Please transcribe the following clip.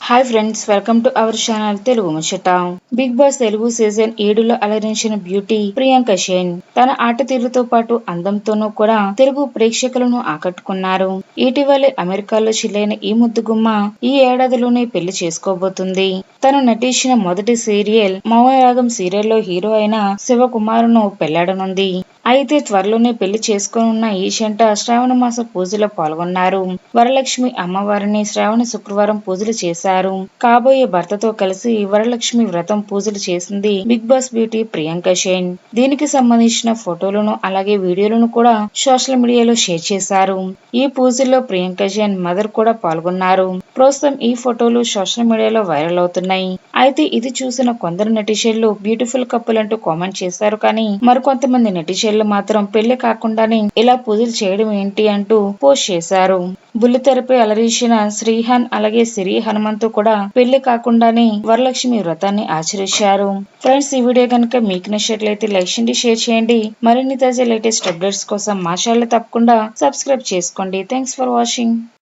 Hi friends, welcome to our channel Telugu ముచ్చట. Bigg Boss Telugu season 7లో అలరించిన బ్యూటీ ప్రియాంక షేన్ తన ఆట తీరుతో పాటు అందంతోనూ కూడా తెలుగు ప్రేక్షకులను ఆకట్టుకున్నారు. ఇటీవలే అమెరికాలో చిల్లైన ఈ ముద్దుగుమ్మ ఈ ఏడాదిలోనే పెళ్లి చేసుకోబోతుంది. తను నటించిన మొదటి సీరియల్ మౌనరాగం సీరియల్లో హీరో అయిన శివకుమార్ను పెళ్లాడనుంది. అయితే త్వరలోనే పెళ్లి చేసుకోనున్న ఈ జంట శ్రావణ మాస పూజలో పాల్గొన్నారు. వరలక్ష్మి అమ్మవారిని శ్రావణ శుక్రవారం పూజలు చేశారు. కాబోయే భర్తతో కలిసి వరలక్ష్మి వ్రతం పూజలు చేసింది బిగ్ బాస్ బ్యూటీ ప్రియాంక షేన్. దీనికి సంబంధించిన ఫోటోలను అలాగే వీడియోలను కూడా సోషల్ మీడియాలో షేర్ చేశారు. ఈ పూజల్లో ప్రియాంక షేన్ మదర్ కూడా పాల్గొన్నారు. ప్రస్తుతం ఈ ఫోటోలు సోషల్ మీడియాలో వైరల్ అవుతున్నాయి. అయితే ఇది చూసిన కొందరు నెటిజన్లు బ్యూటిఫుల్ కపుల్ అంటూ కామెంట్ చేశారు. కానీ మరికొంతమంది నెటిజన్లు మాత్రం పెళ్లి కాకుండానే ఇలా పూజలు చేయడం ఏంటి అంటూ పోస్ట్ చేశారు. బుల్లితెరపై అలరించిన శ్రీహాన్ అలాగే సిరి హనుమంతు కూడా పెళ్లి కాకుండానే వరలక్ష్మి వ్రతాన్ని ఆచరించారు. ఫ్రెండ్స్, ఈ వీడియో కనుక మీకు నచ్చినట్లయితే లైక్ చేయండి, షేర్ చేయండి. మరిన్ని తాజా లేటెస్ట్ అప్డేట్స్ కోసం మా ఛానల్ తప్పకుండా సబ్స్క్రైబ్ చేసుకోండి. Thanks for watching.